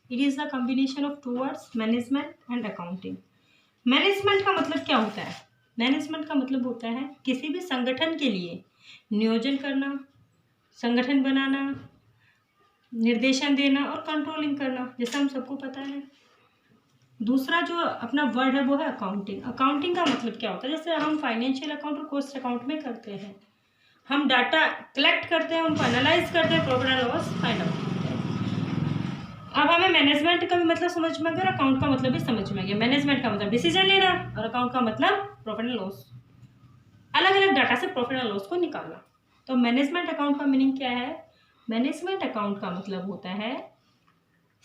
It is the combination of two words, management and accounting. Management का मतलब क्या होता है? मैनेजमेंट का मतलब होता है किसी भी संगठन के लिए नियोजन करना, संगठन बनाना, निर्देशन देना और कंट्रोलिंग करना, जैसा हम सबको पता है। दूसरा जो अपना वर्ड है वो है अकाउंटिंग। अकाउंटिंग का मतलब क्या होता है? जैसे हम फाइनेंशियल अकाउंट और कॉस्ट अकाउंट में करते हैं, हम डाटा कलेक्ट करते हैं, उनको एनालाइज करते हैं, profit and loss find out करते हैं। अब हमें मैनेजमेंट का भी मतलब समझ में आ गया, अकाउंट का मतलब भी समझ में आ गया। मैनेजमेंट का मतलब डिसीजन लेना और अकाउंट का मतलब प्रॉफिट एंड लॉस, अलग अलग डाटा से प्रॉफिट एंड लॉस को निकालना। तो मैनेजमेंट अकाउंट का मीनिंग क्या है? मैनेजमेंट अकाउंट का मतलब होता है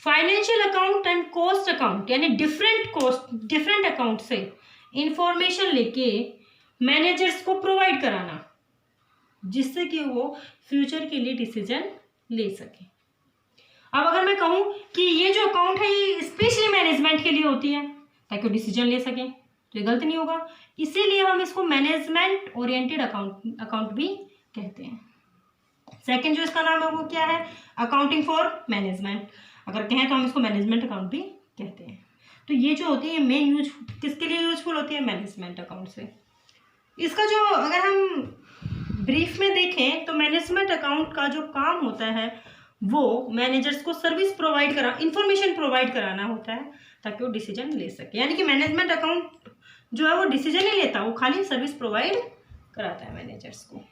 financial account and cost account, यानी डिफरेंट अकाउंट से इंफॉर्मेशन लेके मैनेजर्स को प्रोवाइड कराना, जिससे कि वो फ्यूचर के लिए डिसीजन ले सके। अब अगर मैं कहूँ कि ये जो अकाउंट है ये स्पेशली मैनेजमेंट के लिए होती है ताकि वो डिसीजन ले सके, तो ये गलत नहीं होगा। इसीलिए हम इसको मैनेजमेंट ओरिएंटेड अकाउंट भी कहते हैं। सेकंड जो इसका नाम है वो क्या है? Accounting for management. अगर कहें तो हम इसको मैनेजमेंट अकाउंट भी कहते हैं। तो ये जो होती है मेन यूज किसके लिए यूजफुल होती है? मैनेजमेंट अकाउंट से। इसका जो अगर हम ब्रीफ में देखें तो मैनेजमेंट अकाउंट का जो काम होता है वो मैनेजर्स को सर्विस प्रोवाइड करा, इंफॉर्मेशन प्रोवाइड कराना होता है ताकि वो डिसीजन ले सके। यानी कि मैनेजमेंट अकाउंट जो है वो डिसीजन नहीं लेता, वो खाली सर्विस प्रोवाइड कराता है मैनेजर्स को।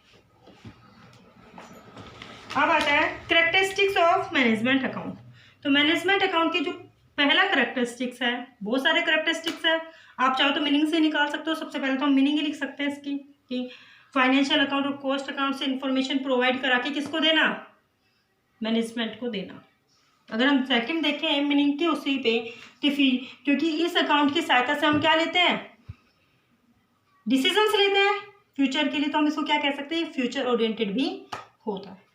अब आता है करेक्टरिस्टिक्स ऑफ मैनेजमेंट अकाउंट। तो मैनेजमेंट अकाउंट के जो पहला करेक्टरिस्टिक्स है, बहुत सारे करेक्टरिस्टिक्स है, आप चाहो तो मीनिंग से निकाल सकते हो। सबसे पहले तो हम मीनिंग ही लिख सकते हैं इसकी कि फाइनेंशियल अकाउंट और कॉस्ट अकाउंट से इंफॉर्मेशन प्रोवाइड करा के किसको देना? मैनेजमेंट को देना। अगर हम सेकंड देखें मीनिंग के उसी पे, तो क्योंकि इस अकाउंट की सहायता से हम क्या लेते हैं? डिसीजंस लेते हैं फ्यूचर के लिए, तो हम इसको क्या कह सकते हैं? फ्यूचर ओरिएंटेड भी होता है।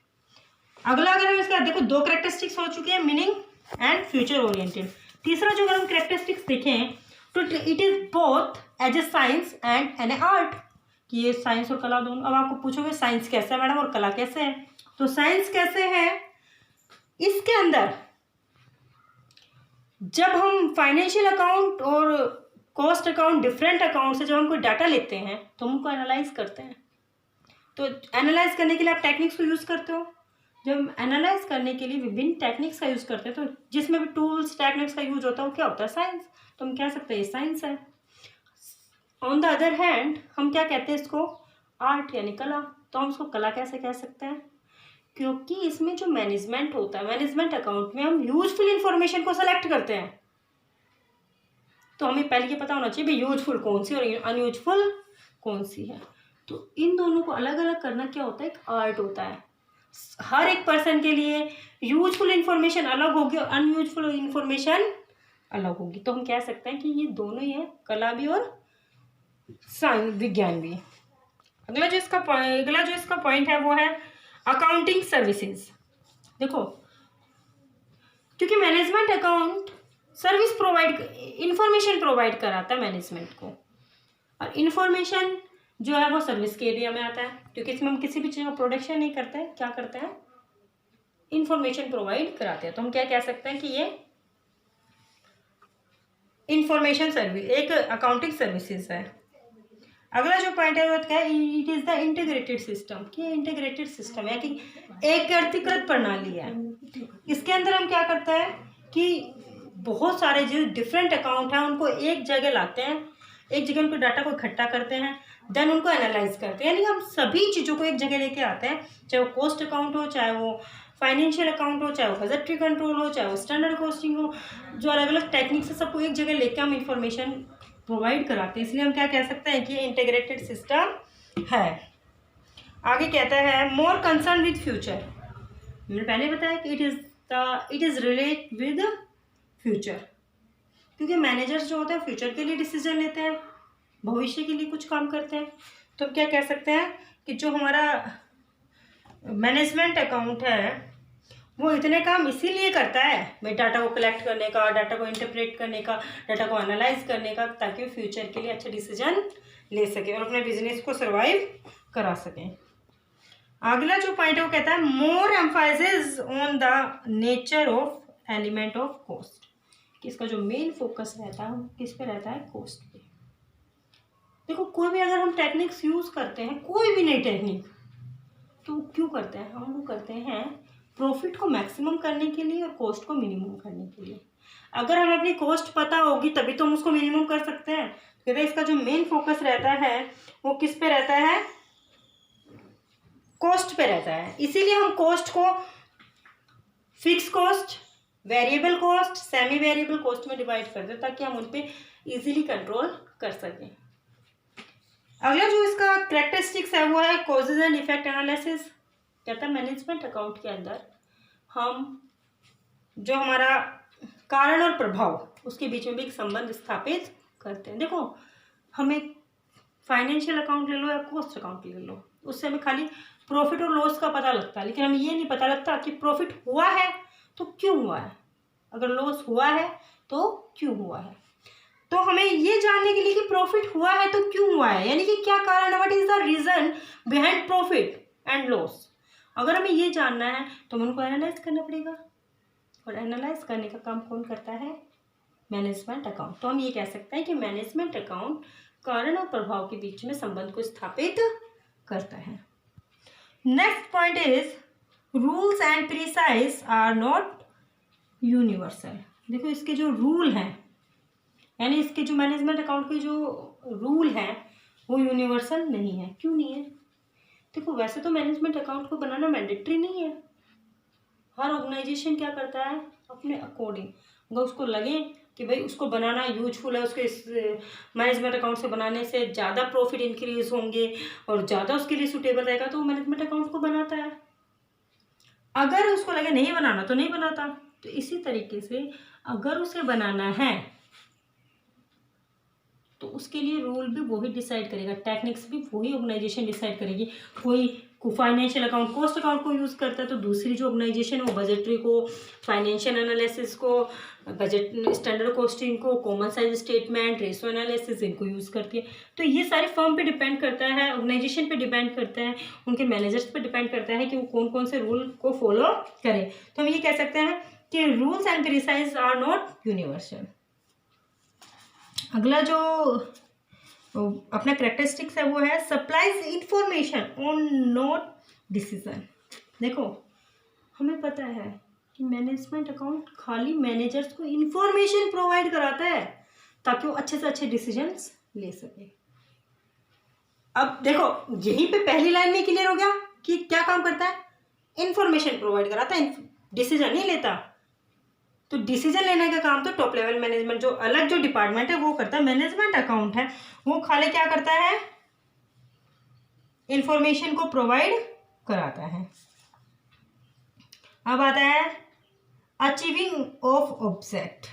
अगला अगर हम इसका देखो, दो करेक्टरिस्टिक्स हो चुके हैं, मीनिंग एंड फ्यूचर ओरिएंटेड। तीसरा जो अगर हम करेक्टरिस्टिक्स देखें तो it is both as a science and an art, कि ये साइंस और कला दोनों। अब आपको पूछोगे साइंस कैसे है मैडम और कला कैसे है? तो साइंस कैसे है, इसके अंदर जब हम फाइनेंशियल अकाउंट और कॉस्ट अकाउंट डिफरेंट अकाउंट से जब हम कोई डाटा लेते हैं तो हम उनको एनालाइज करते हैं। तो एनालाइज करने के लिए आप टेक्निक्स को यूज़ करते हो। जब हम एनालाइज करने के लिए विभिन्न टेक्निक्स का यूज़ करते हैं तो जिसमें भी टूल्स टेक्निक्स का यूज होता है वो क्या होता है? साइंस। तो हम कह सकते हैं ये साइंस है। ऑन द अदर हैंड हम क्या कहते हैं इसको? आर्ट यानी कला। तो हम इसको कला कैसे कह सकते हैं? क्योंकि इसमें जो मैनेजमेंट होता है, मैनेजमेंट अकाउंट में हम यूजफुल इंफॉर्मेशन को सेलेक्ट करते हैं। तो हमें पहले ये पता होना चाहिए भाई यूजफुल कौन सी और अनयूजफुल कौन सी है। तो इन दोनों को अलग अलग करना क्या होता है? एक आर्ट होता है। हर एक पर्सन के लिए यूजफुल इंफॉर्मेशन अलग होगी और अनयूजफुल इंफॉर्मेशन अलग होगी। तो हम कह सकते हैं कि ये दोनों ही है, कला भी और साइंस विज्ञान भी। अगला जो इसका पॉइंट है वो है अकाउंटिंग सर्विसेज। देखो, क्योंकि management account service provide, information provide कराता है मैनेजमेंट को, और इंफॉर्मेशन जो है वो सर्विस के एरिया में आता है। क्योंकि इसमें हम किसी भी चीज़ का प्रोडक्शन नहीं करते हैं, क्या करते हैं? इंफॉर्मेशन प्रोवाइड कराते हैं। तो हम क्या कह सकते हैं कि ये इंफॉर्मेशन सर्विस एक अकाउंटिंग सर्विसेज है। अगला जो पॉइंट है वो क्या है? It is the integrated system. कि इंटीग्रेटेड सिस्टम है कि एक एकीकृत प्रणाली है। इसके अंदर हम क्या करते हैं कि बहुत सारे जो डिफरेंट अकाउंट हैं उनको एक जगह लाते हैं, एक जगह उनको डाटा को इकट्ठा करते हैं, देन उनको एनालाइज करते हैं। यानी हम सभी चीज़ों को एक जगह लेके आते हैं, चाहे वो कॉस्ट अकाउंट हो, चाहे वो फाइनेंशियल अकाउंट हो, चाहे वो बजटरी कंट्रोल हो, चाहे वो स्टैंडर्ड कॉस्टिंग हो, जो अलग अलग टेक्निक्स है सबको एक जगह लेके हम इंफॉर्मेशन प्रोवाइड कराते हैं। इसलिए हम क्या कह सकते हैं कि इंटीग्रेटेड सिस्टम है। आगे कहता है मोर कंसर्न विद फ्यूचर। मैंने पहले बताया कि it is relate with future, क्योंकि मैनेजर्स जो होते हैं फ्यूचर के लिए डिसीजन लेते हैं, भविष्य के लिए कुछ काम करते हैं। तो क्या कह सकते हैं कि जो हमारा मैनेजमेंट अकाउंट है वो इतने काम इसीलिए करता है भाई, डाटा को कलेक्ट करने का, डाटा को इंटरप्रेट करने का, डाटा को एनालाइज करने का, ताकि फ्यूचर के लिए अच्छा डिसीजन ले सके और अपने बिजनेस को सर्वाइव करा सकें। अगला जो पॉइंट है वो कहता है more emphasis on the nature of element of cost, कि इसका जो मेन फोकस रहता है वो किस पे रहता है, कॉस्ट पे। देखो कोई भी अगर हम टेक्निक्स यूज़ करते हैं, कोई भी नई टेक्निक, तो क्यों करते हैं हम? वो करते हैं प्रॉफिट को मैक्सिमम करने के लिए और कॉस्ट को मिनिमम करने के लिए। अगर हमें अपनी कॉस्ट पता होगी तभी तो हम उसको मिनिमम कर सकते हैं। कहते हैं इसका जो मेन फोकस रहता है वो किस पे रहता है, कॉस्ट पे रहता है। इसीलिए हम कॉस्ट को fix cost, variable cost, semi variable cost में डिवाइड करते हैं ताकि हम उन पे इजीली कंट्रोल कर सकें। अगला जो इसका कैरेक्टरिस्टिक्स है वो है कॉजेज एंड इफेक्ट एनालिसिस। कहता है मैनेजमेंट अकाउंट के अंदर हम जो हमारा कारण और प्रभाव उसके बीच में भी एक संबंध स्थापित करते हैं। देखो हमें फाइनेंशियल अकाउंट ले लो या कॉस्ट अकाउंट ले लो, उससे हमें खाली प्रॉफिट और लॉस का पता लगता है, लेकिन हमें ये नहीं पता लगता कि प्रॉफिट हुआ है तो क्यों हुआ है, अगर लॉस हुआ है तो क्यों हुआ है। तो हमें ये जानने के लिए कि प्रॉफिट हुआ है तो क्यों हुआ है, यानी कि क्या कारण है, what is the reason behind profit and loss. अगर हमें ये जानना है तो हमें उनको एनालाइज करना पड़ेगा, और एनालाइज करने का काम कौन करता है, मैनेजमेंट अकाउंट। तो हम ये कह सकते हैं कि मैनेजमेंट अकाउंट कारण और प्रभाव के बीच में संबंध को स्थापित करता है। Next point is rules and precise are not universal. देखो इसके जो रूल हैं, यानी इसके जो मैनेजमेंट अकाउंट के जो रूल हैं वो यूनिवर्सल नहीं है। क्यों नहीं है? देखो वैसे तो मैनेजमेंट अकाउंट को बनाना मैंडेटरी नहीं है। हर ऑर्गेनाइजेशन क्या करता है अपने अकॉर्डिंग, अगर उसको लगे कि भाई उसको बनाना यूजफुल है, उसके इस मैनेजमेंट अकाउंट से बनाने से ज़्यादा प्रॉफिट इंक्रीज होंगे और ज़्यादा उसके लिए सूटेबल रहेगा, तो वो मैनेजमेंट अकाउंट को बनाता है। अगर उसको लगे नहीं बनाना तो नहीं बनाता। तो इसी तरीके से अगर उसे बनाना है तो उसके लिए रूल भी वही डिसाइड करेगा, टेक्निक्स भी वही ऑर्गेनाइजेशन डिसाइड करेगी। कोई फाइनेंशियल अकाउंट कॉस्ट अकाउंट को यूज़ करता है तो दूसरी जो ऑर्गेनाइजेशन है वो बजटरी को, फाइनेंशियल एनालिसिस को, बजट स्टैंडर्ड कॉस्टिंग को, common size statement, ratio analysis इनको यूज़ करती है। तो ये सारी फर्म पे डिपेंड करता है, ऑर्गेनाइजेशन पे डिपेंड करता है, उनके मैनेजर्स पे डिपेंड करता है कि वो कौन कौन से रूल को फॉलो करें। तो हम ये कह सकते हैं कि rules and precise are not universal. अगला जो अपना कैरेक्टरिस्टिक्स है वो है supplies information on not decision. देखो हमें पता है कि मैनेजमेंट अकाउंट खाली मैनेजर्स को इंफॉर्मेशन प्रोवाइड कराता है ताकि वो अच्छे से अच्छे डिसीजंस ले सके। अब देखो यहीं पे पहली लाइन में क्लियर हो गया कि क्या काम करता है, इंफॉर्मेशन प्रोवाइड कराता है, डिसीजन नहीं लेता। तो डिसीजन लेने का काम तो टॉप लेवल मैनेजमेंट जो अलग जो डिपार्टमेंट है वो करता है। मैनेजमेंट अकाउंट है वो खाली क्या करता है, इंफॉर्मेशन को प्रोवाइड कराता है। अब आता है अचीविंग ऑफ ऑब्जेक्ट।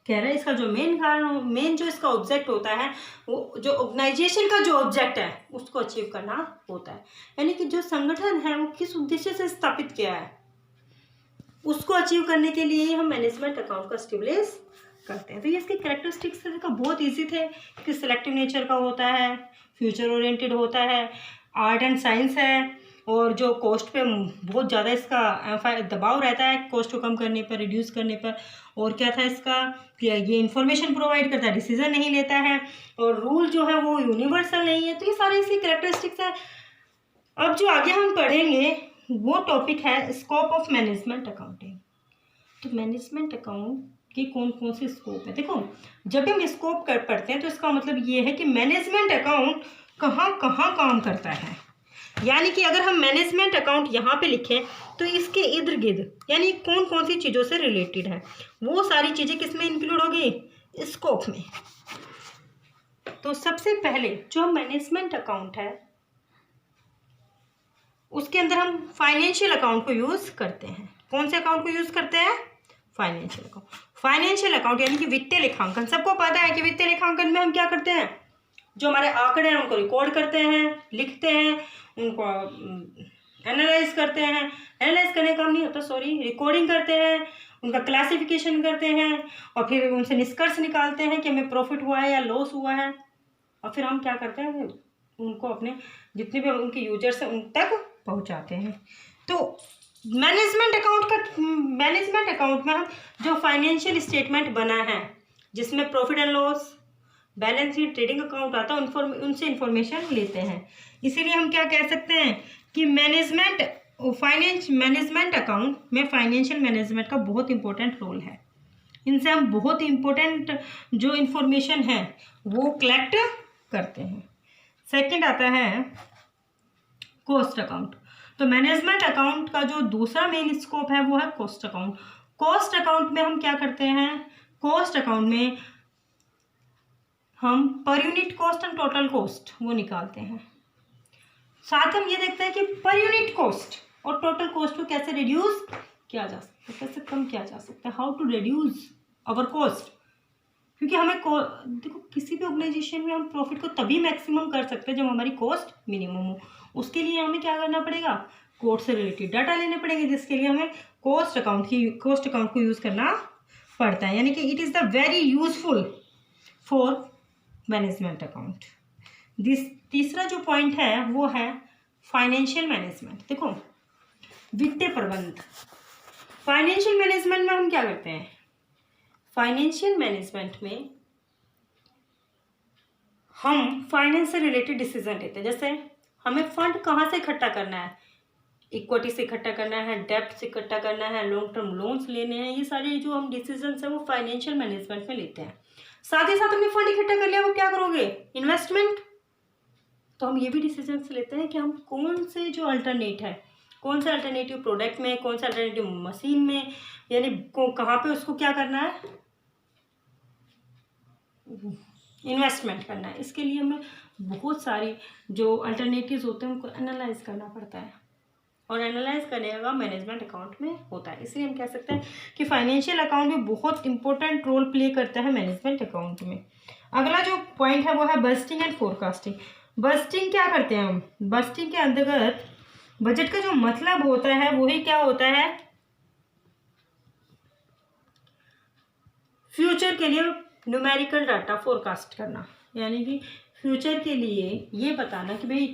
कह रहा है इसका जो मेन जो इसका ऑब्जेक्ट होता है वो जो ऑर्गेनाइजेशन का जो ऑब्जेक्ट है उसको अचीव करना होता है, यानी कि जो संगठन है वो किस उद्देश्य से स्थापित किया है उसको अचीव करने के लिए हम मैनेजमेंट अकाउंट का एस्टेब्लिश करते हैं। तो ये इसके कैरेक्टरिस्टिक्स का बहुत इजी थे कि सिलेक्टिव नेचर का होता है, फ्यूचर ओरिएंटेड होता है, आर्ट एंड साइंस है, और जो कॉस्ट पे बहुत ज़्यादा इसका दबाव रहता है कॉस्ट को कम करने पर, रिड्यूस करने पर। और क्या था इसका कि ये इन्फॉर्मेशन प्रोवाइड करता है, डिसीजन नहीं लेता है, और रूल जो है वो यूनिवर्सल नहीं है। तो ये सारे इसकी कैरेक्टरिस्टिक्स है। अब जो आगे हम पढ़ेंगे वो टॉपिक है स्कोप ऑफ मैनेजमेंट अकाउंटिंग। तो मैनेजमेंट अकाउंट के कौन कौन से स्कोप है। देखो जब भी हम स्कोप कर पढ़ते हैं तो इसका मतलब ये है कि मैनेजमेंट अकाउंट कहाँ कहाँ काम करता है। यानी कि अगर हम मैनेजमेंट अकाउंट यहाँ पे लिखें तो इसके इर्द गिर्द यानी कौन कौन सी चीज़ों से रिलेटेड है वो सारी चीज़ें किस में इंक्लूड होगी, स्कोप में। तो सबसे पहले जो मैनेजमेंट अकाउंट है उसके अंदर हम फाइनेंशियल अकाउंट को यूज़ करते हैं। कौन से अकाउंट को यूज़ करते हैं, फाइनेंशियल अकाउंट। फाइनेंशियल अकाउंट यानी कि वित्तीय लेखांकन। सबको पता है कि वित्तीय लेखांकन में हम क्या करते हैं, जो हमारे आंकड़े हैं उनको रिकॉर्ड करते हैं, लिखते हैं, उनको एनालाइज करते हैं। एनालाइज करने का काम नहीं होता, सॉरी, रिकॉर्डिंग करते हैं, उनका क्लासिफिकेशन करते हैं, और फिर उनसे निष्कर्ष निकालते हैं कि हमें प्रॉफिट हुआ है या लॉस हुआ है। और फिर हम क्या करते हैं, उनको अपने जितने भी उनके यूजर्स हैं उन तक पहुंचाते हैं। तो मैनेजमेंट अकाउंट में हम जो फाइनेंशियल स्टेटमेंट बना है, जिसमें profit and loss, balance sheet, trading account आता है, उनसे इंफॉर्मेशन लेते हैं। इसीलिए हम क्या कह सकते हैं कि मैनेजमेंट अकाउंट में फाइनेंशियल मैनेजमेंट का बहुत इंपॉर्टेंट रोल है। इनसे हम बहुत इंपॉर्टेंट जो इंफॉर्मेशन है वो कलेक्ट करते हैं। सेकंड आता है कॉस्ट अकाउंट। तो मैनेजमेंट अकाउंट का जो दूसरा मेन स्कोप है वो है कॉस्ट अकाउंट। कॉस्ट अकाउंट में हम क्या करते हैं, कॉस्ट अकाउंट में हम per unit cost and total cost वो निकालते हैं। साथ हम ये देखते हैं कि पर यूनिट कॉस्ट और टोटल कॉस्ट को कैसे रिड्यूस किया जा सकता है, कैसे कम किया जा सकता है, how to reduce our cost. क्योंकि हमें देखो किसी भी ऑर्गेनाइजेशन में हम प्रॉफिट को तभी मैक्सिमम कर सकते हैं जब हमारी कॉस्ट मिनिमम हो। उसके लिए हमें क्या करना पड़ेगा, कॉस्ट से रिलेटेड डाटा लेने पड़ेंगे, जिसके लिए हमें कॉस्ट अकाउंट को यूज़ करना पड़ता है। यानी कि it is the very useful for management account. तीसरा जो पॉइंट है वो है फाइनेंशियल मैनेजमेंट। देखो वित्तीय प्रबंध, फाइनेंशियल मैनेजमेंट में हम क्या करते हैं, फाइनेंशियल मैनेजमेंट में हम फाइनेंस से रिलेटेड डिसीजन लेते हैं। जैसे हमें फंड कहाँ से इकट्ठा करना है, इक्विटी से इकट्ठा करना है, डेब्ट से इकट्ठा करना है, लॉन्ग टर्म लोन्स लेने हैं, ये सारे जो हम डिसीजन है वो फाइनेंशियल मैनेजमेंट में लेते हैं। साथ ही साथ हमने फंड इकट्ठा कर लिया, वो क्या करोगे, इन्वेस्टमेंट। तो हम ये भी डिसीजन लेते हैं कि हम कौन से जो अल्टरनेट है, कौन सा अल्टरनेटिव प्रोडक्ट में, कौन सा अल्टरनेटिव मशीन में, यानी कहाँ पे उसको क्या करना है, इन्वेस्टमेंट करना है। इसके लिए हमें बहुत सारी जो अल्टरनेटिव्स होते हैं उनको एनालाइज करना पड़ता है, और एनालाइज करने का मैनेजमेंट अकाउंट में होता है। इसलिए हम कह सकते हैं कि फाइनेंशियल अकाउंट में बहुत इंपॉर्टेंट रोल प्ले करता है मैनेजमेंट अकाउंट में। अगला जो पॉइंट है वो है बजटिंग एंड फोरकास्टिंग। बजटिंग क्या करते हैं हम, बजटिंग के अंतर्गत बजट का जो मतलब होता है वही क्या होता है, फ्यूचर के लिए न्यूमेरिकल डाटा फोरकास्ट करना, यानी कि फ्यूचर के लिए ये बताना कि भाई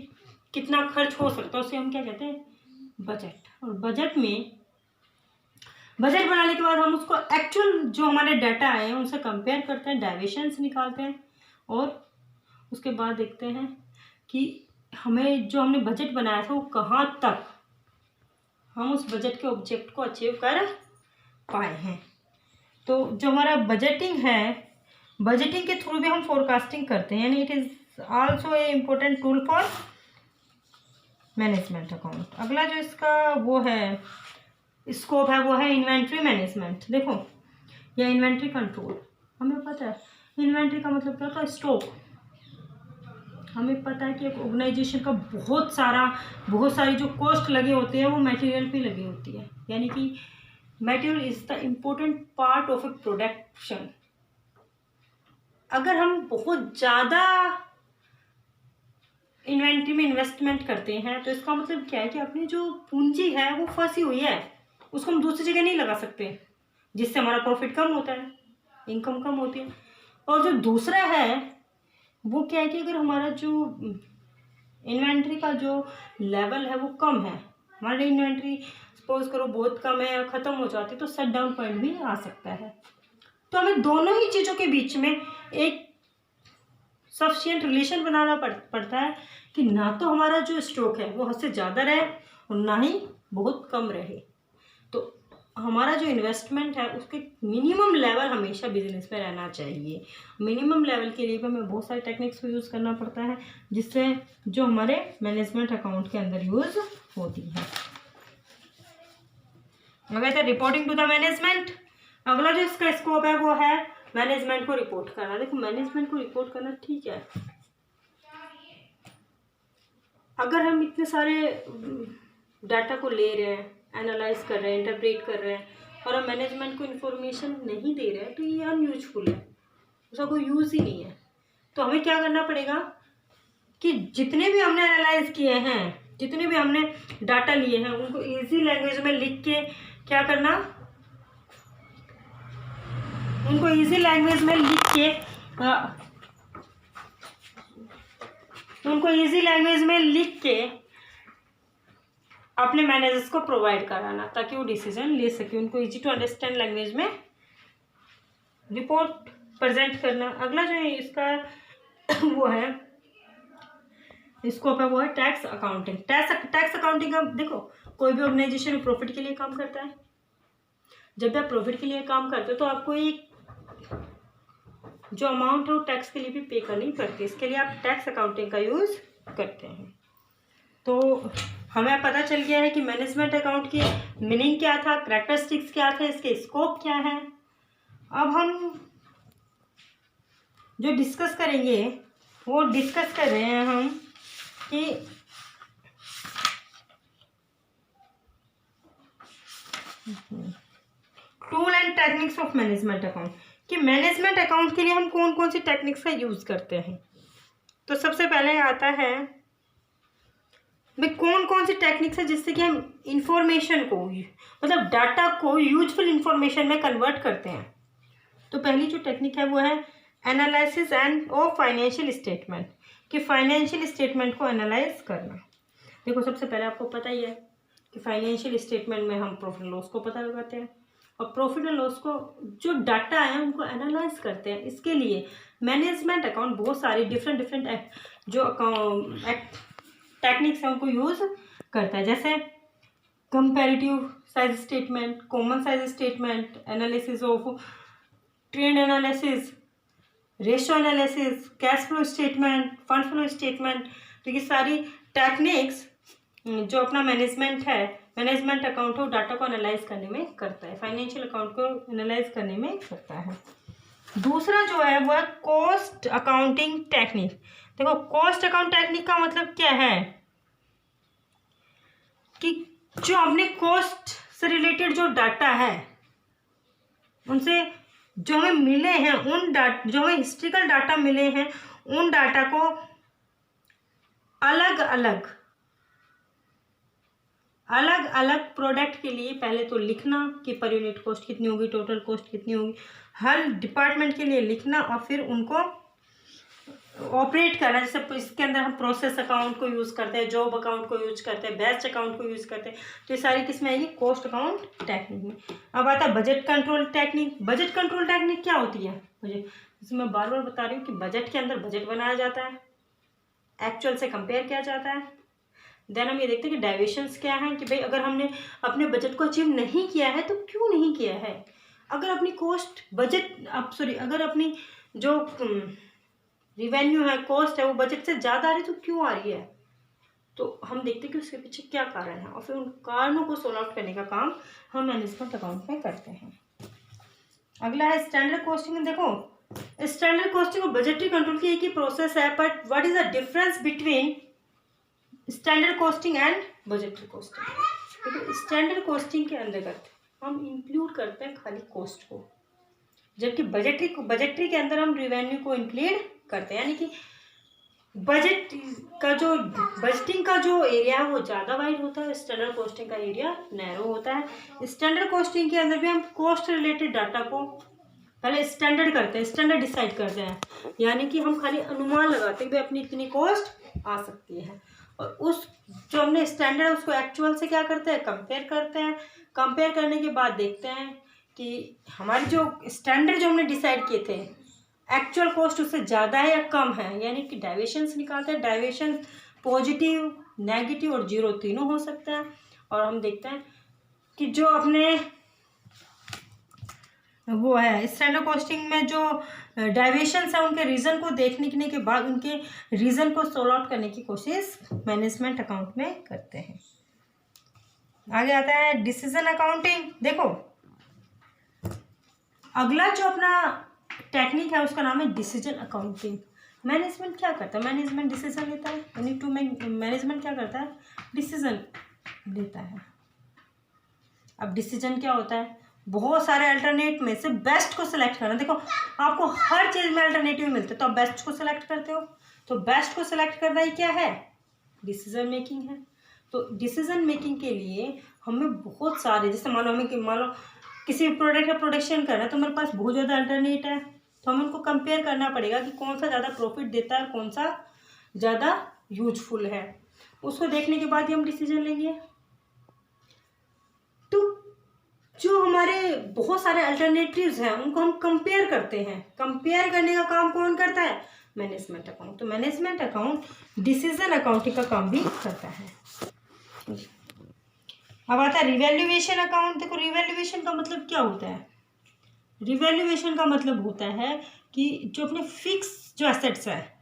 कितना खर्च हो सकता है, उसे हम क्या कहते हैं, बजट। और बजट में बजट बनाने के बाद हम उसको एक्चुअल जो हमारे डाटा आए हैं उनसे कंपेयर करते हैं, डेविएशंस निकालते हैं, और उसके बाद देखते हैं कि हमें जो हमने बजट बनाया था वो कहाँ तक हम उस बजट के ऑब्जेक्ट को अचीव कर पाए हैं। तो जो हमारा बजटिंग है, बजटिंग के थ्रू भी हम फोरकास्टिंग करते हैं, यानी it is also a important tool for management account. अगला जो इसका वो है स्कोप है वो है इन्वेंट्री मैनेजमेंट। देखो या इन्वेंट्री कंट्रोल, हमें पता है इन्वेंट्री का मतलब क्या होता है, स्टॉक। हमें पता है कि एक ऑर्गेनाइजेशन का बहुत सारी जो कॉस्ट लगे होते हैं वो मटेरियल पे लगी होती है, यानी कि material is the important part of A production. अगर हम बहुत ज़्यादा इन्वेंट्री में इन्वेस्टमेंट करते हैं तो इसका मतलब क्या है कि अपनी जो पूंजी है वो फंसी हुई है, उसको हम दूसरी जगह नहीं लगा सकते, जिससे हमारा प्रॉफिट कम होता है, इनकम कम होती है। और जो दूसरा है वो क्या है कि अगर हमारा जो इन्वेंट्री का जो लेवल है वो कम है, हमारी इन्वेंट्री सपोज करो बहुत कम है या ख़त्म हो जाती है, तो शट डाउन पॉइंट भी आ सकता है। तो हमें दोनों ही चीज़ों के बीच में एक सफिशिएंट रिलेशन बनाना पड़ता है कि ना तो हमारा जो स्टॉक है वो हद से ज़्यादा रहे और ना ही बहुत कम रहे। तो हमारा जो इन्वेस्टमेंट है उसके मिनिमम लेवल हमेशा बिजनेस में रहना चाहिए। मिनिमम लेवल के लिए भी हमें बहुत सारे टेक्निक्स को यूज़ करना पड़ता है, जिससे जो हमारे मैनेजमेंट अकाउंट के अंदर यूज़ होती है। अगर रिपोर्टिंग टू द मैनेजमेंट, अगला जो इसका स्कोप है वो है मैनेजमेंट को रिपोर्ट करना। देखो मैनेजमेंट को रिपोर्ट करना ठीक है, अगर हम इतने सारे डाटा को ले रहे हैं, एनालाइज कर रहे हैं, इंटरप्रेट कर रहे हैं और हम मैनेजमेंट को इन्फॉर्मेशन नहीं दे रहे हैं तो ये अनयूजफुल है, उसका कोई यूज़ ही नहीं है। तो हमें क्या करना पड़ेगा कि जितने भी हमने एनालाइज किए हैं, जितने भी हमने डाटा लिए हैं, उनको इजी लैंग्वेज में लिख के क्या करना, उनको इजी लैंग्वेज में लिख के अपने मैनेजर्स को प्रोवाइड कराना ताकि वो डिसीजन ले सके, उनको इजी टू अंडरस्टैंड लैंग्वेज में रिपोर्ट प्रेजेंट करना। अगला जो है इसका वो है स्कोप है, वो है टैक्स अकाउंटिंग। टैक्स अकाउंटिंग का देखो, कोई भी ऑर्गेनाइजेशन प्रॉफिट के लिए काम करता है। जब भी आप प्रॉफिट के लिए काम करते हो तो आपको एक जो अमाउंट है वो टैक्स के लिए भी पे करनी पड़ती है। इसके लिए आप टैक्स अकाउंटिंग का यूज़ करते हैं। तो हमें पता चल गया है कि मैनेजमेंट अकाउंट की मीनिंग क्या था, कैरेक्टरिस्टिक्स क्या थे, इसके स्कोप क्या है। अब हम जो डिस्कस करेंगे वो डिस्कस कर रहे हैं हम कि tool and techniques of management account, कि मैनेजमेंट अकाउंट के लिए हम कौन कौन सी टेक्निक्स का यूज़ करते हैं। तो सबसे पहले आता है भाई कौन कौन सी टेक्निक्स है जिससे कि हम इंफॉर्मेशन को मतलब डाटा को यूजफुल इंफॉर्मेशन में कन्वर्ट करते हैं। तो पहली जो टेक्निक है वो है analysis end of financial statement, कि फाइनेंशियल स्टेटमेंट को एनालाइज करना। देखो सबसे पहले आपको पता ही है कि फाइनेंशियल स्टेटमेंट में हम प्रॉफिट एंड लॉस को पता लगाते हैं और प्रॉफिट एंड लॉस को जो डाटा है उनको एनालाइज करते हैं। इसके लिए मैनेजमेंट अकाउंट बहुत सारी डिफरेंट जो टेक्निक्स हैं उनको यूज़ करता है, जैसे comparative size statement, common size statement, analysis of trend analysis, ratio analysis, cash flow statement, fund flow statement. तो ये सारी टेक्निक्स जो अपना मैनेजमेंट अकाउंट है वो डाटा को एनालाइज करने में करता है, फाइनेंशियल अकाउंट को एनालाइज करने में करता है। दूसरा जो है वो है कॉस्ट अकाउंटिंग टेक्निक। देखो कॉस्ट अकाउंट टेक्निक का मतलब क्या है कि जो अपने कॉस्ट से रिलेटेड जो डाटा है उनसे जो हमें मिले हैं जो हमें हिस्ट्रिकल डाटा मिले हैं उन डाटा को अलग अलग प्रोडक्ट के लिए पहले तो लिखना कि पर यूनिट कॉस्ट कितनी होगी, टोटल कॉस्ट कितनी होगी, हर डिपार्टमेंट के लिए लिखना और फिर उनको ऑपरेट करना। जैसे इसके अंदर हम प्रोसेस अकाउंट को यूज़ करते हैं, जॉब अकाउंट को यूज़ करते हैं, बैच अकाउंट को यूज़ करते हैं। तो ये सारी किस्में आएगी कॉस्ट अकाउंट टेक्निक में। अब आता है budget control technique. Budget control technique क्या होती है? बजट, जैसे मैं बार बार बता रही हूँ कि बजट के अंदर बजट बनाया जाता है, एक्चुअल से कंपेयर किया जाता है। देन हम ये देखते हैं कि डाइवेशंस क्या हैं, कि भाई अगर हमने अपने बजट को अचीव नहीं किया है तो क्यों नहीं किया है। अगर अपनी अगर अपनी जो रिवेन्यू है, कॉस्ट है, वो बजट से ज़्यादा आ रही है तो क्यों आ रही है। तो हम देखते हैं कि उसके पीछे क्या कारण है और फिर उन कारणों को सोल्व आउट करने का काम हम मैनेजमेंट अकाउंट में करते हैं। अगला है स्टैंडर्ड कॉस्टिंग। देखो स्टैंडर्ड कॉस्टिंग और बजटरी कंट्रोल की एक ही प्रोसेस है, but what is the difference between standard costing and budgetary costing. देखो स्टैंडर्ड कॉस्टिंग के अंतर्गत हम इंक्लूड करते हैं खाली कॉस्ट को, जबकि बजटरी के अंदर हम रिवेन्यू को इंक्लूड करते हैं। यानी कि बजटिंग का जो एरिया है वो ज़्यादा वाइड होता है, स्टैंडर्ड कॉस्टिंग का एरिया नैरो होता है। स्टैंडर्ड कॉस्टिंग के अंदर भी हम कॉस्ट रिलेटेड डाटा को पहले स्टैंडर्ड डिसाइड करते हैं, यानी कि हम खाली अनुमान लगाते हैं कि अपनी इतनी कॉस्ट आ सकती है और उस जो हमने स्टैंडर्ड है उसको एक्चुअल से क्या करते हैं, कंपेयर करते हैं। कंपेयर करने के बाद देखते हैं कि हमारी जो स्टैंडर्ड जो हमने डिसाइड किए थे एक्चुअल कॉस्ट उससे ज़्यादा है या कम है, यानी कि डाइवेशंस निकालते हैं। डाइवेशन पॉजिटिव, नेगेटिव और जीरो तीनों हो सकते हैं। और हम देखते हैं कि जो अपने वो है स्टैंडर्ड कॉस्टिंग में जो डाइवेशंस है उनके रीज़न को देखने के बाद उनके रीज़न को सॉल्व आउट करने की कोशिश मैनेजमेंट अकाउंट में करते हैं। आगे आता है डिसीजन अकाउंटिंग। देखो अगला जो अपना टेक्निक है उसका नाम है डिसीजन अकाउंटिंग। मैनेजमेंट क्या करता है, मैनेजमेंट डिसीजन लेता है, मैनेजमेंट क्या करता है, डिसीजन लेता है। अब डिसीजन क्या होता है, बहुत सारे अल्टरनेट में से बेस्ट को सिलेक्ट करना। देखो आपको हर चीज़ में अल्टरनेटिव मिलते हैं तो आप बेस्ट को सिलेक्ट करते हो, तो बेस्ट को सिलेक्ट करना ही क्या है, डिसीजन मेकिंग है। तो डिसीजन मेकिंग के लिए हमें बहुत सारे, जैसे मान लो किसी प्रोडक्ट का प्रोडक्शन करना है तो मेरे पास बहुत ज़्यादा अल्टरनेट है, तो हमें उनको कंपेयर करना पड़ेगा कि कौन सा ज़्यादा प्रॉफिट देता है, कौन सा ज़्यादा यूजफुल है। उसको देखने के बाद ही हम डिसीजन लेंगे। तो जो हमारे बहुत सारे अल्टरनेटिव्स हैं उनको हम कंपेयर करते हैं। कंपेयर करने का काम कौन करता है? Management account. तो मैनेजमेंट अकाउंट डिसीजन अकाउंटिंग का काम भी करता है। अब आता है रिवैल्यूएशन अकाउंट। देखो रिवैल्यूएशन का मतलब क्या होता है? रिवैल्यूएशन का मतलब होता है कि जो अपने फिक्स जो एसेट्स है,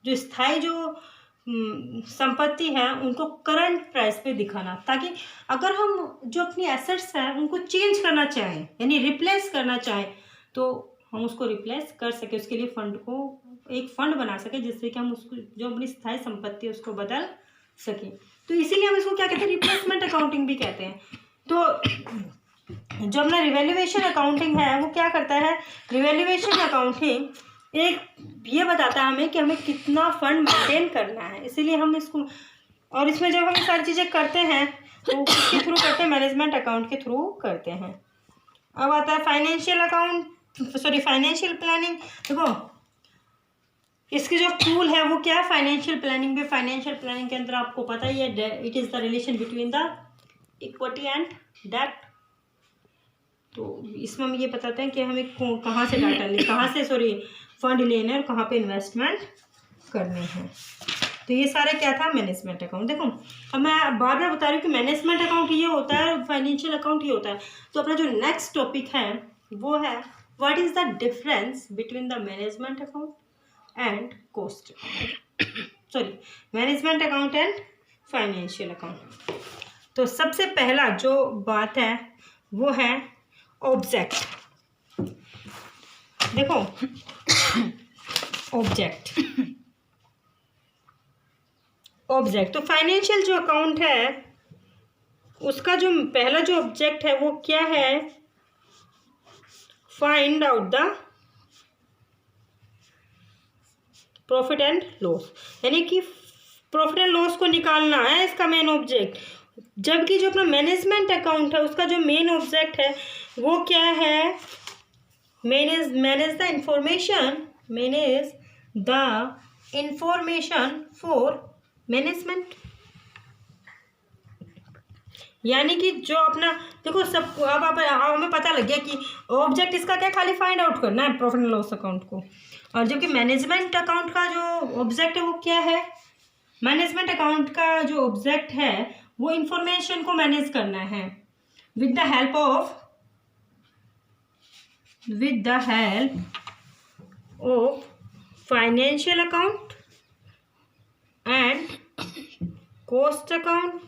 जो स्थायी जो संपत्ति है, उनको करंट प्राइस पे दिखाना, ताकि अगर हम जो अपनी एसेट्स हैं उनको चेंज करना चाहें यानी रिप्लेस करना चाहें तो हम उसको रिप्लेस कर सके। उसके लिए फंड को एक फंड बना सके जिससे कि हम उसको जो अपनी स्थायी संपत्ति है उसको बदल सकें। तो इसीलिए हम इसको क्या कहते हैं? रिप्लेसमेंट अकाउंटिंग भी कहते हैं। तो जो अपना रिवैल्यूएशन अकाउंटिंग है वो क्या करता है? रिवैल्यूएशन अकाउंटिंग एक ये बताता है हमें कि हमें कितना फंड मेंटेन करना है, इसीलिए हम इसको, और इसमें जब हम सारी चीज़ें करते हैं तो किसके थ्रू करते हैं? मैनेजमेंट अकाउंट के थ्रू करते हैं। अब आता है फाइनेंशियल प्लानिंग। देखो इसकी जो टूल है वो क्या है? फाइनेंशियल प्लानिंग में। फाइनेंशियल प्लानिंग के अंदर आपको पता ही है it is the relation between the equity and debt. तो इसमें हम ये बताते हैं कि हमें कहाँ से डाटा ले, फंड लेने और कहाँ पे इन्वेस्टमेंट करने हैं। तो ये सारे क्या था? Management account. देखो अब मैं बार बार बता रही हूँ कि मैनेजमेंट अकाउंट ये होता है, फाइनेंशियल अकाउंट ये होता है। तो अपना जो नेक्स्ट टॉपिक है वो है what is the difference between the management account and cost management account and financial account. तो सबसे पहला जो बात है वो है ऑब्जेक्ट। देखो ऑब्जेक्ट तो फाइनेंशियल जो अकाउंट है उसका जो पहला जो ऑब्जेक्ट है वो क्या है? Find out the profit and loss, यानी कि प्रॉफिट एंड लॉस को निकालना है इसका मेन ऑब्जेक्ट। जबकि जो अपना मैनेजमेंट अकाउंट है उसका जो मेन ऑब्जेक्ट है वो क्या है? Manage the information for management. यानी कि जो अपना देखो सब अब हमें पता लग गया कि ऑब्जेक्ट इसका क्या? खाली फाइंड आउट करना है प्रॉफिट एंड लॉस अकाउंट को। और जबकि मैनेजमेंट अकाउंट का जो ऑब्जेक्ट है वो क्या है? मैनेजमेंट अकाउंट का जो ऑब्जेक्ट है वो इंफॉर्मेशन को मैनेज करना है with the help of financial account and cost account,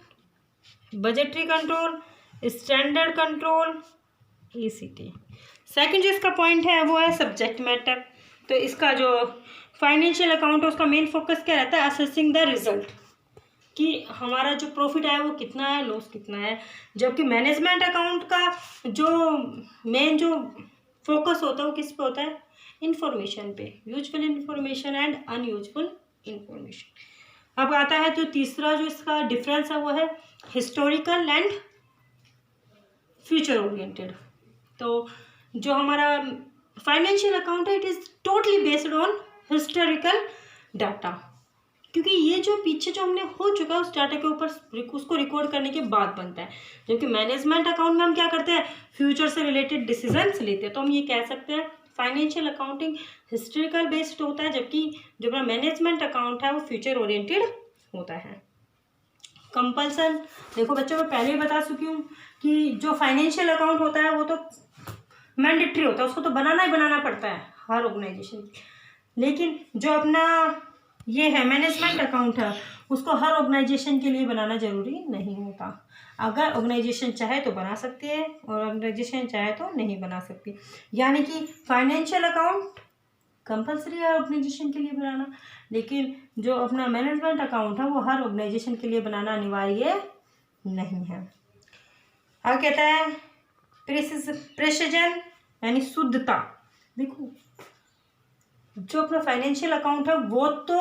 budgetary control, standard control, ECT। Second जो इसका पॉइंट है वो है सब्जेक्ट मैटर। तो इसका जो फाइनेंशियल अकाउंट है उसका मेन फोकस क्या रहता है? असेसिंग द रिजल्ट, कि हमारा जो प्रॉफिट है वो कितना है, लॉस कितना है। जबकि मैनेजमेंट अकाउंट का जो मेन जो फोकस होता है वो किस पे होता है? इंफॉर्मेशन पे, useful information and unuseful information. अब आता है तो तीसरा जो इसका डिफरेंस है वो है हिस्टोरिकल एंड फ्यूचर ओरिएंटेड। तो जो हमारा फाइनेंशियल अकाउंट है it is totally based on historical data, क्योंकि ये जो पीछे जो हमने हो चुका है उस डाटा के ऊपर उसको रिकॉर्ड करने के बाद बनता है। जबकि मैनेजमेंट अकाउंट में हम क्या करते हैं? फ्यूचर से रिलेटेड डिसीजंस लेते हैं। तो हम ये कह सकते हैं फाइनेंशियल अकाउंटिंग हिस्टोरिकल बेस्ड होता है, जबकि जो अपना मैनेजमेंट अकाउंट है वो फ्यूचर ओरिएंटेड होता है। कंपल्सन देखो बच्चों, मैं पहले ही बता चुकी हूँ कि जो फाइनेंशियल अकाउंट होता है वो तो मैंडेटरी होता है, उसको तो बनाना ही बनाना पड़ता है हर ऑर्गेनाइजेशन। लेकिन जो अपना ये है मैनेजमेंट अकाउंट है उसको हर ऑर्गेनाइजेशन के लिए बनाना ज़रूरी नहीं होता। अगर ऑर्गेनाइजेशन चाहे तो बना सकती है और ऑर्गेनाइजेशन चाहे तो नहीं बना सकती। यानी कि फाइनेंशियल अकाउंट कंपलसरी है ऑर्गेनाइजेशन के लिए बनाना, लेकिन जो अपना मैनेजमेंट अकाउंट है वो हर ऑर्गेनाइजेशन के लिए बनाना अनिवार्य नहीं है। अब कहता है प्रेसिजन यानी शुद्धता। देखो जो अपना फाइनेंशियल अकाउंट है वो तो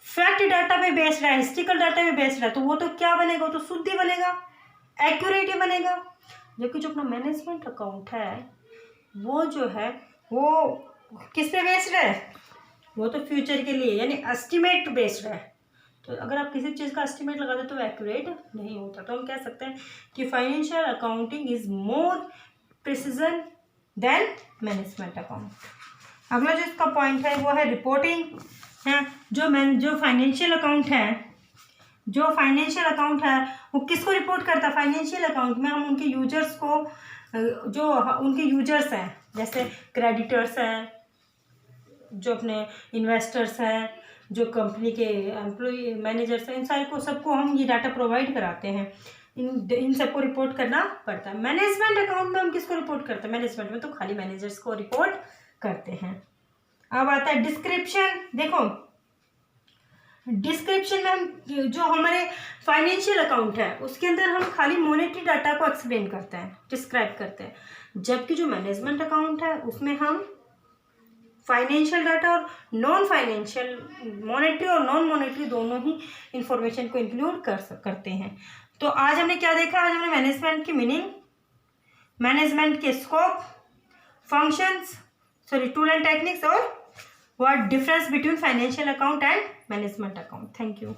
फैक्ट डाटा पे बेस्ड है, हिस्ट्रिकल डाटा पे बेस्ड है, तो वो तो क्या बनेगा? वो तो शुद्ध ही बनेगा, एक्यूरेट ही बनेगा। जबकि जो अपना मैनेजमेंट अकाउंट है वो जो है वो किस पे बेस्ड है? वो तो फ्यूचर के लिए यानी एस्टिमेट बेस्ड है। तो अगर आप किसी चीज़ का एस्टिमेट लगा दे तो एक्यूरेट नहीं होता। तो हम कह सकते हैं कि financial accounting is more precision than management account. अगला जो इसका पॉइंट है वो है रिपोर्टिंग है। जो फाइनेंशियल अकाउंट है वो किसको रिपोर्ट करता है? फाइनेंशियल अकाउंट में हम उनके यूजर्स को, जो उनके यूजर्स हैं जैसे क्रेडिटर्स हैं, जो अपने इन्वेस्टर्स हैं, जो कंपनी के एम्प्लॉय मैनेजर्स हैं, इन सारे को सबको हम ये डाटा प्रोवाइड कराते हैं। इन सबको रिपोर्ट करना पड़ता है। मैनेजमेंट अकाउंट में हम किसको रिपोर्ट करते हैं? मैनेजमेंट में तो खाली मैनेजर्स को रिपोर्ट करते हैं। अब आता है डिस्क्रिप्शन। देखो डिस्क्रिप्शन में हम जो हमारे फाइनेंशियल अकाउंट है उसके अंदर हम खाली मॉनेटरी डाटा को एक्सप्लेन करते हैं, डिस्क्राइब करते हैं, जबकि जो मैनेजमेंट अकाउंट है उसमें हम फाइनेंशियल डाटा और नॉन फाइनेंशियल, मॉनेटरी और नॉन मॉनेटरी दोनों ही इंफॉर्मेशन को इंक्लूड करते हैं। तो आज हमने क्या देखा? आज हमने मैनेजमेंट की मीनिंग, मैनेजमेंट के scope, functions, tool and techniques और what difference between financial account and management account. Thank you.